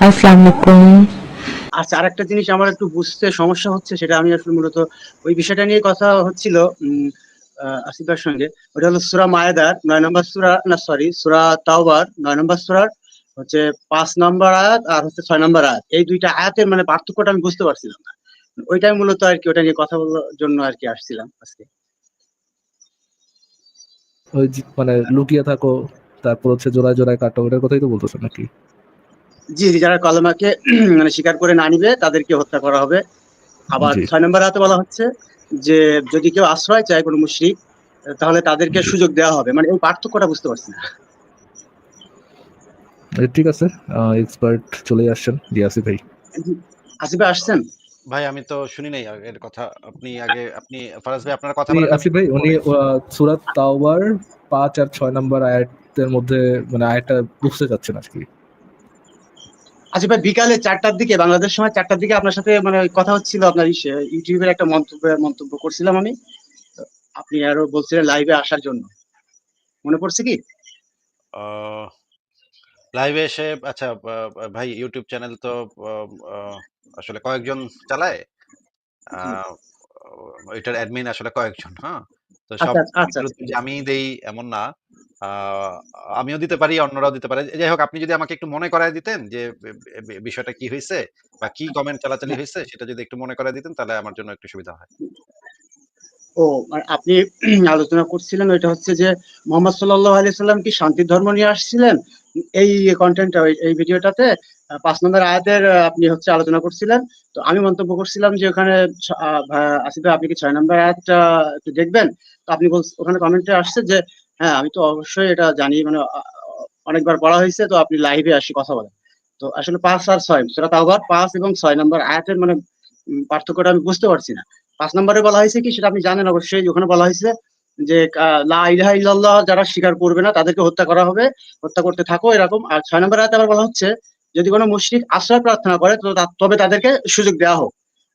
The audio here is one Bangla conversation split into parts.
আসসালামু আলাইকুম। আচ্ছা, আরেকটা জিনিস আমার একটু বুঝতে সমস্যা হচ্ছে, সেটা আমি আসলে মূলত ওই বিষয়টা নিয়ে কথা হচ্ছিল আসিফার সঙ্গে। ওটা হলো সূরা মায়েদার ৯ নম্বর সূরা, না সরি, সূরা তাওবার ৯ নম্বর সূরার হচ্ছে ৫ নম্বর আয়াত আর হচ্ছে ৬ নম্বর আয়াত। এই দুইটা আয়াতের মানে পার্থক্যটা আমি বুঝতে পারছিলাম না। ওইটাই মূলত আরকি, ওটা নিয়ে কথা বলার জন্য আরকি আসছিলাম আজকে। ওই মানে লুকিয়ে থাকো, তারপর হচ্ছে জোড়ায় জোড়ায় কাটো, ওটার কথাই তো বলতেছো নাকি? জি, জি, যারা কলেমাকে মানে স্বীকার করে না নিবে তাদেরকে হত্যা করা হবে। আবার জি। ৬ নম্বর আয়াতে বলা হচ্ছে যে যদি কেউ আশ্রয় চায় কোনো মুশরিক, তাহলে তাদেরকে জি। সুযোগ দেওয়া হবে। মানে এই পার্থক্যটা বুঝতে পারছি না। ঠিক আছে। এক্সপার্ট চলে আসছেন ডিয়াসি ভাই। জি, আসিফ ভাই আসছেন? ভাই আমি তো শুনি নাই আগের কথা। আপনি ফারাজ ভাই আপনারা কথা বলেন, আমি আসিফ ভাই, একটু উনি পরে। সূরা তাওবার ৫ আর ৬ নম্বর আয়াতের মধ্যে মানে আয়াতটা বুঝতে চাচ্ছেন আর কি। আসিফ ভাই, বিকালে ৪টার দিকে, বাংলাদেশ সময় ৪টার দিকে আপনার সাথে মানে কথা হচ্ছিল, আপনার ইউটিউবের একটা মন্তব্য করছিলাম আমি। তো আপনি আরো বলছিলেন লাইভে আসার জন্য। মনে পড়ছে কি? আ লাইভে এসে আচ্ছা, ভাই ইউটিউব চ্যানেল তো আ আ আসলে কয়েকজন চালায়। আ জি। এটার অ্যাডমিন আসলে কয়েকজন, হ্যাঁ? তো সব আচ্ছা, আচ্ছা, ভিডিওর আচ্ছা। উত্তর যে আমিই দেই এমন না। আ আমিও দিতে পারি, অন্যরাও দিতে পারে। যাই হোক, আপনি যদি আমাকে একটু মনে করায় দিতেন যে বিষয়টা কি হইছে বা কি কমেন্ট চালাচালি হ্যাঁ। হইছে সেটা যদি একটু মনে করায় দিতেন তাহলে আমার জন্য একটু সুবিধা হয়। ও, মানে আপনি আলোচনা করছিলেন ওইটা হচ্ছে যে মোহাম্মদ সাল্লাল্লাহু আলাইহি সাল্লাম কি শান্তির ধর্ম নিয়ে আসছিলেন? এই কনটেন্টটা, এই ভিডিওটাতে ৫ নম্বর আয়াতের আপনি হচ্ছে আলোচনা করছিলেন। তো আমি মন্তব্য করছিলাম যে ওখানে আসিফ ভাই, আপনি কি ৬ নম্বর আয়াতটা একটু দেখবেন? তো আপনি ওখানে কমেন্টে আসছে যে হ্যাঁ, আমি তো অবশ্যই এটা জানি, মানে অনেকবার পড়া হয়েছে, তো আপনি লাইভে আসি কথা বলেন। তো আসলে ৫ আর ৬ সূরা তাওবার ৫ এবং ৬ নম্বর আয়াতের মানে পার্থক্যটা আমি বুঝতে পারছি না। ৫ নম্বরে বলা হয়েছে কি সেটা আপনি জানেন অবশ্যই। ওখানে বলা হয়েছে যে লা ইলাহা ইল্লাল্লাহ যারা স্বীকার করবে না তাদেরকে হত্যা করা হবে, হত্যা করতে থাকো, এরকম। আর ৬ নম্বর আয়াতে আবার বলা হচ্ছে যদি কোনো মুশরিক আশ্রয় প্রার্থনা করে তো তবে তাদেরকে সুযোগ দেওয়া হোক।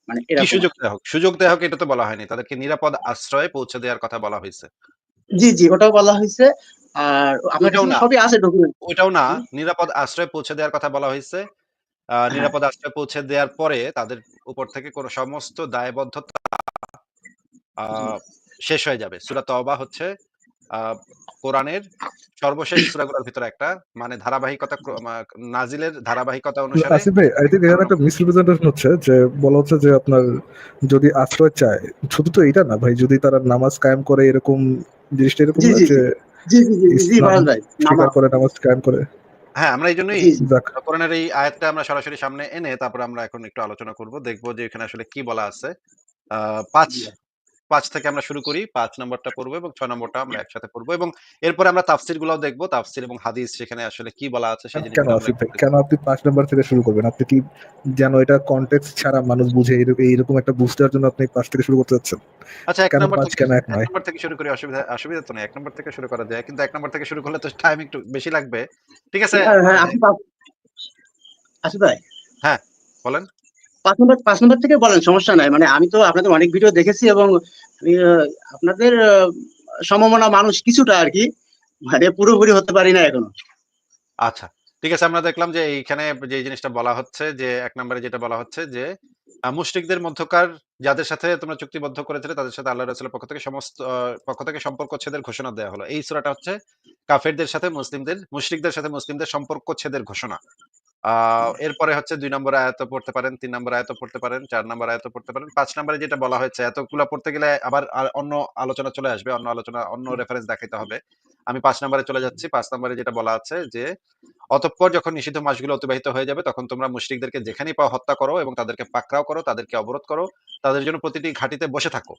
মানে কি এরকম সুযোগ আরকি। দেয়া হোক? সুযোগ দেয়া হোক এটা তো বলা হয়নি। তাদেরকে নিরাপদ আশ্রয়ে পৌঁছে দেওয়ার কথা বলা হইছে। জি, জি, ওটাও বলা হইছে। আর আপনার ওইটাও কাছে তো না, সবই আছে ডকুমেন্ট। ওইটাও না। হুম, নিরাপদ আশ্রয়ে পৌঁছে দেওয়ার কথা বলা হইছে। হ্যাঁ, নিরাপদ আশ্রয়ে পৌঁছে দেওয়ার পরে তাদের উপর থেকে কোন সমস্ত দায়বদ্ধতা আ জি। শেষ হয়ে যাবে। সূরা তওবা হচ্ছে আ কোরআনের সর্বশেষ সূরাগুলোর ভিতরে একটা, মানে ধারাবাহিকতা নাজিলের ধারাবাহিকতা অনুসারে আসিফ ভাই, আই থিংক ১ এখানে একটা নম্বর। মিসরিপ্রেজেন্টেশন হচ্ছে যে বলা হচ্ছে যে আপনার যদি আশ্রয় চায়, শুধু তো এটা না ভাই, যদি তারা নামাজ কায়েম করে, এরকম জিনিসটা এরকম জি, না জি, যে জি। জি, জি, জি, জি, জি, ইসলাম ফারাজ ভাই। স্বীকার নামাজ। করে, নামাজ কায়েম করে। হ্যাঁ, আমরা এইজন্যই জি, জি। যাক। কোরআনের এই আয়াতটা আমরা সরাসরি সামনে এনে তারপরে আমরা এখন একটু আলোচনা করব। দেখব যে এখানে আসলে কি বলা আছে। আ ৫ জি। ৫ থেকে আমরা শুরু করি। ৫ নম্বরটা পড়বো এবং ৬ নম্বরটা আমরা একসাথে পড়বো এবং এরপরে আমরা তাফসীর গুলাও দেখব। তাফসীর এবং হাদিস সেখানে আসলে কি বলা আছে সেই কেন জিনিসগুলো আমরা আসিফ একটু ভাই, কেন দেখব। আপনি ৫ নাম্বার থেকে শুরু করবেন? আপনি কি যেন এটা কনটেক্সট ছাড়া মানুষ বুঝে এইরকম একটা বুঝ দেওয়ার জন্য আপনি ৫ থেকে শুরু করতে চাচ্ছেন? আচ্ছা, কেন ৫, কেন ১ ১ নয়? নম্বর থেকে শুরু করি, অসুবিধা তো নেই। ১ নম্বর থেকে শুরু করা যায়। কিন্তু ১ নম্বর থেকে শুরু করলে তো টাইম একটু বেশি লাগবে। ঠিক আছে? হ্যাঁ, হ্যাঁ, আসিফ ভাই, হ্যাঁ, বলেন। ৫ নম্বর থেকে বলেন, সমস্যা নাই। মানে আমি তো আপনাদের অনেক ভিডিও দেখেছি এবং আমি আপনাদের সমমনা মানুষ কিছুটা আরকি। মানে পুরোপুরি হতে পারি না এখনো। আচ্ছা। ঠিক আছে, আমরা দেখলাম যে এইখানে যে জিনিসটা বলা হচ্ছে যে ১ নম্বরে যেটা বলা হচ্ছে যে মুশরিকদের মধ্যকার যাদের সাথে তোমরা চুক্তিবদ্ধ করেছিলে তাদের সাথে আল্লাহ রাসূলের পক্ষ থেকে সম্পর্ক ছেদের ঘোষণা দেয়া হলো। এই সূরাটা হচ্ছে কাফেরদের সাথে মুশরিকদের সাথে মুসলিমদের সম্পর্ক ছেদের ঘোষণা। আ এরপরে হচ্ছে ২ নম্বর আয়াতও পড়তে পারেন, ৩ নম্বর আয়াতও পড়তে পারেন, ৪ নম্বর আয়াতও পড়তে পারেন। ৫ নম্বরে যেটা বলা হয়েছে এতগুলা পড়তে গেলে আবার অন্য আলোচনা চলে আসবে। অন্য রেফারেন্স দেখাইতে হবে। আমি ৫ নম্বরে চলে যাচ্ছি। ৫ নম্বরে যেটা বলা আছে যে, "অতঃপর যখন নিষিদ্ধ মাসগুলো অতিবাহিত হয়ে যাবে তখন তোমরা মুশরিকদেরকে যেখানেই পাও হত্যা করো এবং তাদেরকে পাকড়াও করো, তাদেরকে অবরোধ করো। তাদের জন্য প্রতিটি ঘাঁটিতে বসে থাকো।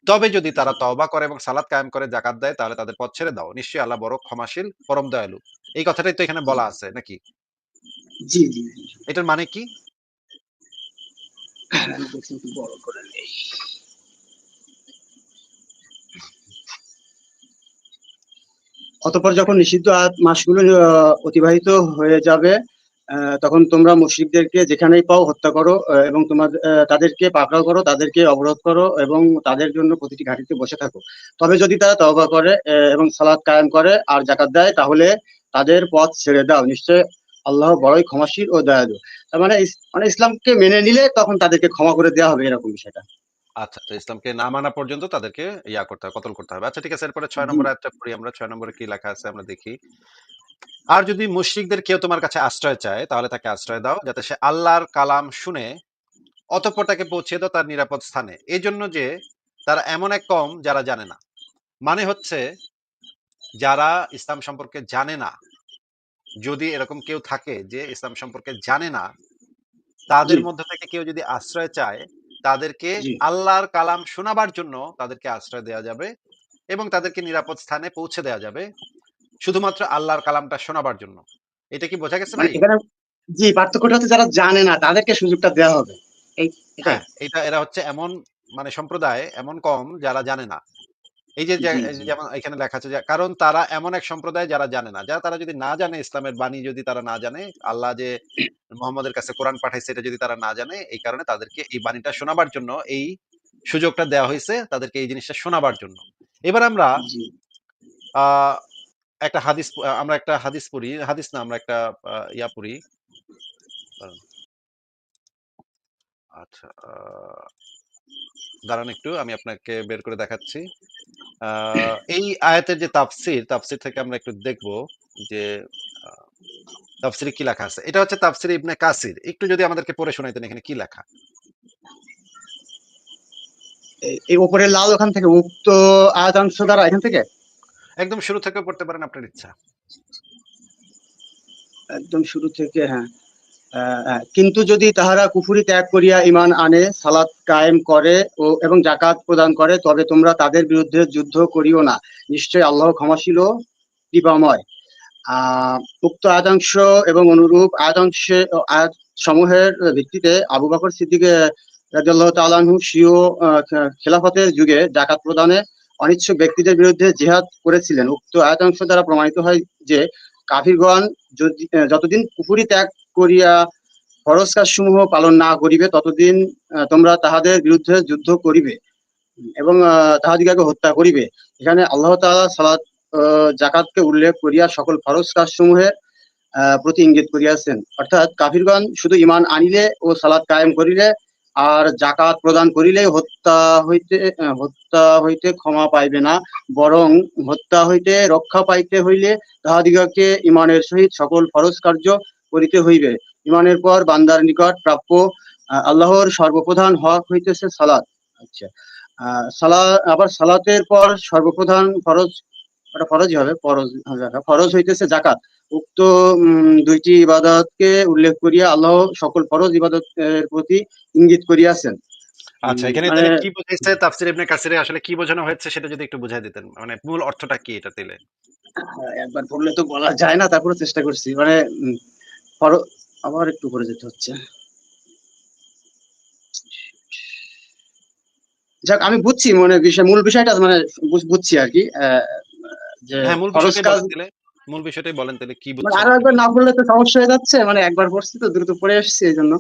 তবে যদি তারা তওবা করে এবং সালাত কায়েম করে যাকাত দেয় তাহলে তাদের পথ ছেড়ে দাও। নিশ্চয়ই আল্লাহ বড় ক্ষমাশীল, পরম দয়ালু।" এই কথাটাই তো এখানে বলা আছে নাকি? জি, জি, জি। এটার মানে কি? আমি বলছি একটু বড় করে নেই। অতঃপর যখন নিষিদ্ধ মাসগুলো অতিবাহিত হয়ে যাবে, তখন তোমরা মুশরিকদেরকে যেখানেই পাও হত্যা করো, এবং তাদেরকে পাকড়াও করো, তাদেরকে অবরোধ করো এবং তাদের জন্য প্রতিটি ঘাঁটিতে বসে থাকো। তবে যদি তারা তওবা করে এবং সালাত কায়েম করে আর যাকাত দেয় তাহলে তাদের পথ ছেড়ে দাও। নিশ্চয় আল্লাহ বড়ই ক্ষমাশীল ও দয়ালু। তার মানে মানে ইসলামকে মেনে নিলে তখন তাদেরকে ক্ষমা করে দেওয়া হবে, এরকম বিষয়টা। আচ্ছা, তো ইসলামকে না মানা পর্যন্ত তাদেরকে করতে হবে, কতল করতে হবে। আচ্ছা ঠিক আছে, এরপরে ৬ জি নম্বর আয়াতটা পড়ি আমরা। ৬ নম্বরে কি লেখা আছে আমরা দেখি। আর যদি মুশরিকদের কেউ তোমার কাছে আশ্রয় চায়, তাহলে তাকে আশ্রয় দাও, যাতে সে আল্লাহর কালাম শুনে অতঃপর তাকে পৌঁছে দাও তার নিরাপদ স্থানে। এজন্য যে তারা এমন এক কওম যারা জানে না। মানে হচ্ছে যারা ইসলাম সম্পর্কে জানে না, যদি এরকম কেউ থাকে যে ইসলাম সম্পর্কে জানে না, জি তাদের মধ্য থেকে কেউ যদি আশ্রয় চায়, তাদেরকে জি আল্লাহর কালাম শোনাবার জন্য তাদেরকে আশ্রয় দেয়া যাবে এবং তাদেরকে নিরাপদ স্থানে পৌঁছে দেয়া যাবে, শুধুমাত্র আল্লাহর কালামটা শোনাবার জন্য। এটা কি বোঝা গেছে মানে ভাই? এখানে জি পার্থক্যটা হচ্ছে যারা জানে না তাদেরকে সুযোগটা দেওয়া হবে, এই এটাই। হ্যাঁ, এরা হচ্ছে এমন সম্প্রদায়, এমন কম যারা জানে না। এই যে জি এই যে জি যেমন এখানে লেখা আছে যে কারণ তারা এমন এক সম্প্রদায় যারা জানে না। তারা যদি না জানে, ইসলামের বাণী যদি তারা না জানে, আল্লাহ যে মুহাম্মদের কাছে কোরআন পাঠাইছে এটা যদি তারা না জানে, এই কারণে তাদেরকে এই বাণীটা শোনাবার জন্য এই সুযোগটা দেওয়া হইছে, তাদেরকে এই জিনিসটা শোনাবার জন্য। এবার আমরা জি আ আমরা একটা হাদিস পড়ি। হাদিস না, আমরা একটা পড়ি। দাঁড়ান। আচ্ছা, দাঁড়ান একটু, আমি আপনাকে বের করে দেখাচ্ছি। আ এই আয়াতের যে তাফসীর থেকে আমরা একটু দেখব যে আ তাফসীরে কি লেখা আছে। এটা হচ্ছে তাফসীরে ইবনে কাসির। একটু যদি আমাদেরকে পড়ে শোনাইতেন এখানে কি লেখা? এই উপরের লাল ওখান থেকে উক্ত আয়াতাংশ দ্বারা এখান থেকে একদম শুরু থেকেও পড়তে পারেন, আপনার ইচ্ছা। একদম শুরু থেকে, হ্যাঁ। কিন্তু যদি তাহারা কুফরি ত্যাগ করিয়া ঈমান আনে, সালাত কায়েম করে এবং যাকাত প্রদান করে, তবে তোমরা তাদের বিরুদ্ধে যুদ্ধ করিও না। নিশ্চয়ই আল্লাহ ক্ষমাশীল ও কৃপাময়। উক্ত আয়াতাংশ এবং অনুরূপ আয়াত সমূহের ভিত্তিতে আবু বকর সিদ্দিক রাদিয়াল্লাহু তাআলা আনহু স্বীয় খেলাফতের যুগে যাকাত প্রদানে অনিচ্ছুক ব্যক্তিদের বিরুদ্ধে জিহাদ করেছিলেন। উক্ত আয়াতাংশ দ্বারা প্রমাণিত হয় যে কাফিরগণ যতদিন কুফরি ত্যাগ করিয়া ফরজ কাজসমূহ পালন না করিবে, ততদিন তোমরা তাহাদের বিরুদ্ধে যুদ্ধ করিবে এবং তাহাদিগকে হত্যা করিবে। এখানে আল্লাহ তাআলা সালাত যাকাতকে উল্লেখ করিয়া সকল ফরজ কাজসমূহের প্রতি ইঙ্গিত করিয়াছেন। অর্থাৎ কাফিরগণ শুধু ঈমান আনিলে ও সালাত কায়েম করিলে আর যাকাত প্রদান করিলেই হত্যা হইতে ক্ষমা পাইবে না, বরং হত্যা হইতে রক্ষা পাইতে হইলে তাহাদিগকে ঈমানের সহিত সকল ফরজ কার্য করিতে হইবে। ঈমানের পর বান্দার নিকট প্রাপ্য আল্লাহর সর্বপ্রধান হক হইতেছে সালাত। আচ্ছা, আবার সালাতের পর সর্বপ্রধান ফরজ, ওটা ফরজই হবে, ফরজ হইতেছে যাকাত। উক্ত দুইটি ইবাদতকে উল্লেখ করিয়া আল্লাহ সকল ফরজ ইবাদতের প্রতি ইঙ্গিত করিয়াছেন। আচ্ছা, এখানে মানে তাহলে কি বুঝাইছে তাফসীর ইবনে কাসিরে, আসলে কি বোঝানো হয়েছে সেটা যদি একটু বুঝায় দিতেন। মানে মূল অর্থটা কি এটা দিলে? একবার পড়লে তো বলা যায় না, তারপরে চেষ্টা করছি। মানে ফরজ, আবার একটু করে যেতে হচ্ছে। যাক, আমি বুঝছি, মানে মূল বিষয়টা মানে বুঝছি আর কি, যে হ্যাঁ, মূল ফরজ বিষয়টাই কাজ। বলেন তাইলে। মূল বিষয়টাই বলেন তাইলে কি মানে বুঝছেন আরো আপনি? একবার না পড়লে তো সমস্যা হয়ে যাচ্ছে, মানে একবার পড়ছি তো দ্রুত পড়ে এসেছি এই জন্য।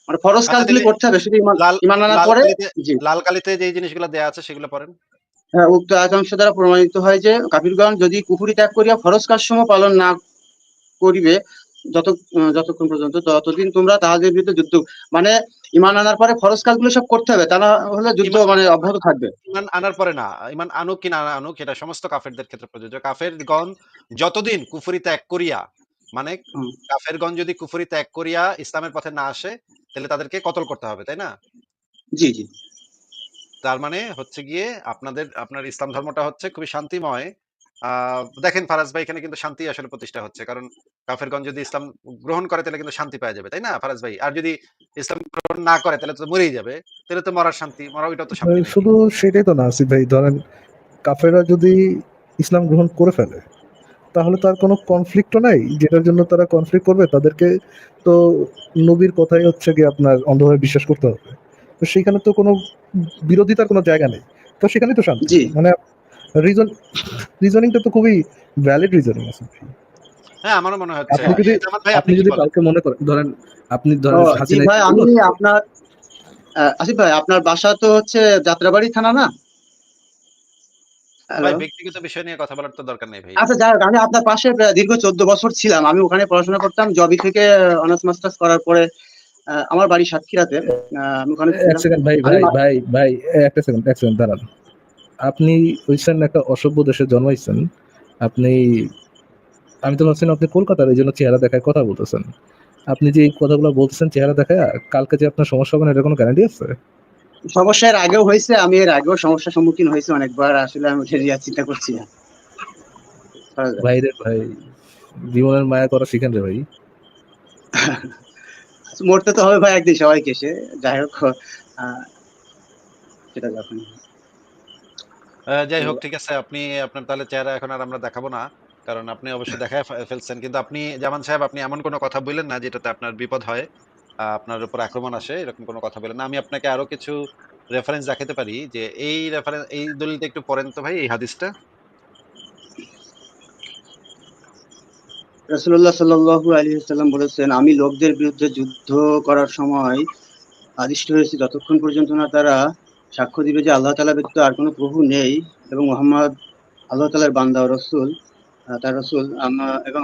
মানে ফরজ আচ্ছা কাজগুলি তাইলে করতে হবে শুধু ইমান, লাল ইমান আনার লাল পরে। কালিতে জি, লাল কালিতে যেই জিনিসগুলো দেয়া আছে সেগুলো পড়েন। হ্যাঁ, উক্ত আয়াতাংশ দ্বারা প্রমাণিত হয় যে কাফিরগণ যদি কুফরি ত্যাগ করিয়া ফরজ কাজসমূহ পালন না করিবে, যতক্ষণ পর্যন্ত, ততদিন তোমরা তাহাদের বিরুদ্ধে যুদ্ধ, মানে ইমান আনার পরে ফরজ কাজগুলো সব করতে হবে, তা না হলে যুদ্ধ ঈমান মানে অব্যাহত থাকবে। ঈমান আনার পরে না, ঈমান আনুক কি না আনুক এটা সমস্ত কাফেরদের ক্ষেত্রে প্রযোজ্য। কাফেরগণ যতদিন কুফরি ত্যাগ করিয়া, মানে হুম, কাফেরগণ যদি কুফরি ত্যাগ করিয়া ইসলামের পথে না আসে, তাহলে তাদেরকে কতল করতে হবে, তাই না? জি জি তার মানে হচ্ছে গিয়ে আপনার ইসলাম ধর্মটা হচ্ছে খুবই শান্তিময়। দেখেন ফারাজ ভাই, এখানে কিন্তু শান্তি আসলে প্রতিষ্ঠা হচ্ছে। কারণ কাফেরগণ যদি ইসলাম গ্রহণ করে তাহলে কিন্তু শান্তি পাওয়া যাবে, তাই না ফারাজ ভাই? আর যদি ইসলাম গ্রহণ না করে তাহলে তো মরেই যাবে। তাহলে তো মরার শান্তি, মরা ওইটাও তো শান্তি নাকি? শুধু সেটাই তো না আসিফ ভাই, ধরেন কাফেররা যদি ইসলাম গ্রহণ করে ফেলে তাহলে তার কোনো কনফ্লিক্টও নাই, যেটার জন্য তারা কনফ্লিক্ট করবে। তাদেরকে তো নবীর কথাই হচ্ছে কি আপনার অন্ধভাবে বিশ্বাস করতে হবে, তো সেখানে তো কোনো বিরোধিতার কোনো জায়গা নেই। তো সেখানেই তো শান্তি, জি। মানে রিজন রিজনিংটা তো খুবই ভ্যালিড রিজনিং আছে ভাই। হ্যাঁ, আমারও মনে হচ্ছে। আপনি যদি জামাত ভাই আপনি আপনি কি যদি বলেন? কাউকে মনে করেন, ধরেন আপনি ও ধরেন জি হাসিনা ভাই, কি আমি বললো যে আপনার আসিফ ভাই, আপনার বাসা তো হচ্ছে যাত্রাবাড়ি থানা না? হ্যালো। ভাই ব্যক্তিগত বিষয় নিয়ে কথা বলার তো দরকার নেই ভাই। আচ্ছা যাই হোক, আমি আপনার পাশে দীর্ঘ 14 বছর ছিলাম। আমি ওখানে পড়াশোনা করতাম। জবি থেকে অনার্স মাস্টার্স করার পরে আমার বাড়ি সাতক্ষীরাতে। আমি ওখানে এক ছিলাম। সেকেন্ড ভাই আমি ভাই ভাই ভাই একটা সেকেন্ড এক সেকেন্ড দাঁড়ান। আপনি হইছেন একটা অসভ্য দেশে জন্মাইছেন। আপনি আমি তো ভাবছিলাম আপনি কলকাতার, এই জন্য চেহারা দেখায় কথা বলতেছেন। আপনি যে এই কথাগুলো বলতেছেন চেহারা দেখায়, কালকে যে আপনার সমস্যা হবে না এটার কোনো গ্যারান্টি আছে? সমস্যা এর আগেও হয়েছে। আমি এর আগেও সমস্যার সম্মুখীন হয়েছি অনেকবার। আসলে আমি ওটা নিয়ে আর চিন্তা করছি না। করা যাক। ভাই রে ভাই, জীবনের মায়া করা শিখেন রে ভাই। মরতে তো হবে ভাই একদিন সবাইকে। সে যাই হোক, আহ, সেটা যখন যাই তো হোক ঠিক আছে। আপনি আপনার তাহলে চেহারা এখন আর আমরা দেখাবো না। কারণ আপনি অবশ্যই দেখায় ফেলছেন। কিন্তু আপনি জামান সাহেব আপনি এমন কোনো কথা বললেন না যেটাতে আপনার বিপদ হয়। আপনার উপর আক্রমণ আসে এরকম কোনো কথা বললেন না। আমি আপনাকে আরো কিছু রেফারেন্স দেখাতে পারি যে এই দলিলটা একটু পড়েন তো ভাই এই হাদিসটা। রাসূলুল্লাহ সাল্লাল্লাহু আলাইহি ওয়াসাল্লাম বলেছেন, আমি লোকদের বিরুদ্ধে যুদ্ধ করার সময় আদিষ্ট হয়েছি যতক্ষণ পর্যন্ত না তারা সাক্ষ্য দিবে যে আল্লাহ তাআলা ব্যতীত আর কোনো প্রভু নেই এবং মুহাম্মদ আল্লাহ তাআলার বান্দা ও রাসূল, তার রাসূল। এবং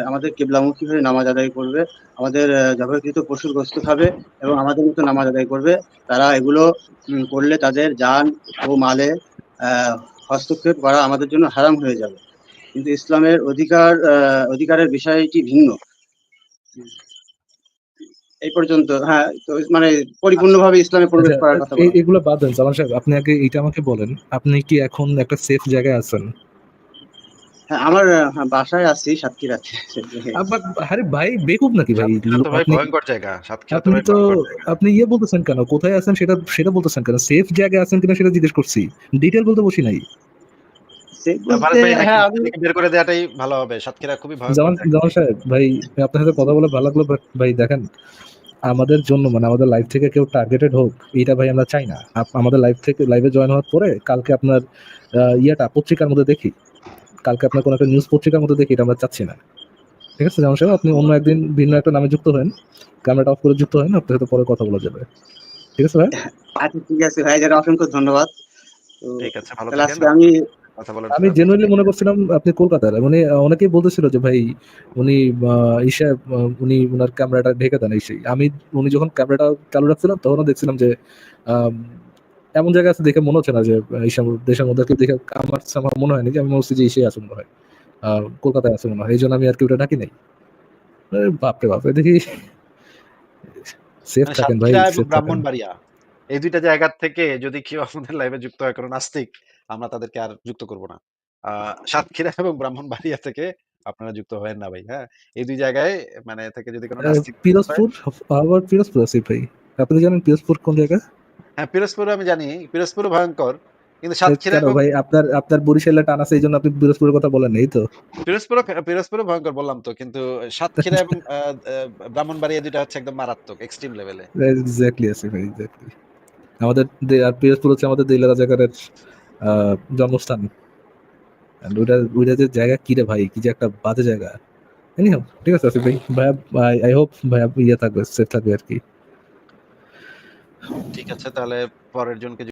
আমাদের কিবলামুখী হয়ে নামাজ আদায় করবে, আমাদের জবাইকৃত পশুর গোশত খাবে এবং আমাদের মতো নামাজ আদায় করবে। তারা এগুলো করলে তাদের জান ও মালে আহ, হস্তক্ষেপ করা আমাদের জন্য হারাম হয়ে যাবে। কিন্তু ইসলামের অধিকারের বিষয়টি ভিন্ন। এই পর্যন্ত, হ্যাঁ। তো মানে আচ্ছা, পরিপূর্ণভাবে ইসলামে আচ্ছা, প্রবেশ করার কথা বলা হয়। এগুলো বাদ দেন জামান সাহেব, আপনি আগে এইটা আমাকে বলেন, আপনি কি এখন একটা সেফ জায়গায় আছেন? হ্যাঁ, আমার বাসায় আছি সাতক্ষীরাতে। আবার আরে ভাই বেকুব নাকি ভাই? সাতক্ষীরা তো ভাই আপনি ভয়ঙ্কর জায়গা। সাতক্ষীরা তো আপনি ভাই তো ভয়ঙ্কর জায়গা। আপনি ইয়ে বলতেছেন কেন, কোথায় আছেন সেটা সেটা বলতেছেন কেন? সেফ জায়গায় আছেন কিনা সেটা জিজ্ঞেস করছি, ডিটেল বলতে বসি নাই। সে ফারাজ বলতে, ভাই নাকি হ্যাঁ আমি এখান থেকে বের করে দেওয়াটাই ভালো হবে। সাতক্ষীরা খুবই ভয়ঙ্কর জামান জায়গা। জামান সাহেব ভাই, আপনার সাথে কথা বলে ভালো লাগলো, বাট ভাই দেখেন, আমাদের জন্য মানে আমাদের লাইফ থেকে কেউ টার্গেটেড হোক এইটা ভাই আমরা চাই না। আমাদের লাইফ থেকে লাইভে জয়েন হওয়ার পরে কালকে আপনার ইয়েটা পত্রিকার মধ্যে দেখি, কালকে আপনার কোনো একটা নিউজ পত্রিকার মধ্যে দেখি, এটা আমরা চাচ্ছি না। ঠিক আছে জামান সাহেব, আপনি অন্য একদিন ভিন্ন একটা নামে যুক্ত হন, ক্যামেরাটা অফ করে যুক্ত হন, আপনার সাথে পরে কথা বলা যাবে। ঠিক আছে ভাই? আচ্ছা, ঠিক আছে ভাই, যারা অসংখ্য ধন্যবাদ। তো ঠিক আছে, ভালো তাহলে থাকেন। আজকে আমি কথা বলার আমি জন্য জেনুইনলি মনে করছিলাম আপনি কলকাতার, মানে অনেকেই বলতেছিল যে ভাই উনি ইসে উনি ওনার ক্যামেরাটা ঢেকে দেন এই সেই। উনি যখন ক্যামেরাটা চালু রাখছিলাম তখনও দেখছিলাম যে আম, এমন জায়গা আছে দেখে মনে হচ্ছে না যে এইসব দেশের মধ্যে কেউ দেখে, আমার মনে হয়নি যে, আমি মনে হচ্ছে যে ইসে আছে মনে হয়, কলকাতায় আছে মনে হয়, এই জন্য আমি আর কি ওটা ডাকি নাই। বাপরে বাপরে দেখি, সেফ মানে থাকেন ভাই, সাতক্ষীরা এবং সেফ থাকেন। ব্রাহ্মণবাড়িয়া এই ২ টা জায়গা থেকে যদি কেউ আমাদের লাইভে যুক্ত হয় কোন নাস্তিক, আমরা তাদেরকে আর যুক্ত করব না। সাতক্ষীরা এবং ব্রাহ্মণবাড়িয়া থেকে আপনারা যুক্ত হয়েন না ভাই, হ্যাঁ? এই ২ জায়গায় মানে থেকে যদি কোন নাস্তিক যুক্ত হয়। পিরোজপুর, আবার পিরোজপুর আছে ভাই, আপনি জানেন পিরোজপুর কোন জায়গা? হ্যাঁ, পিরোজপুরও আমি জানি। পিরোজপুরও ভয়ঙ্কর। কিন্তু সাতক্ষীরা কেন এবং ভাই, আপনার আপনার বরিশালে টান আছে এই জন্য আপনি পিরোজপুরের কথা বলেন, এই তো? পিরোজপুরও ভয়ঙ্কর বললাম তো। কিন্তু সাতক্ষীরা এবং আ আ ব্রাহ্মণবাড়িয়া ২ টা হচ্ছে একদম মারাত্মক এক্সট্রিম লেভেলে। এক্স্যাক্টলি আছে ভাই, এক্স্যাক্টলি। আমাদের আর পিরোজপুর হচ্ছে আমাদের দিল রাজাকারের জন্মস্থান। And ওইটা যে জায়গা কি রে ভাই, কি যে একটা বাজে জায়গা। এনিহাউ ঠিক আছে আসিফ ভাই, ভাই আই হোপ ভাই ইয়ে থাকবে, সেফ থাকবে আর কি। ঠিক আছে তাহলে পরের জনকে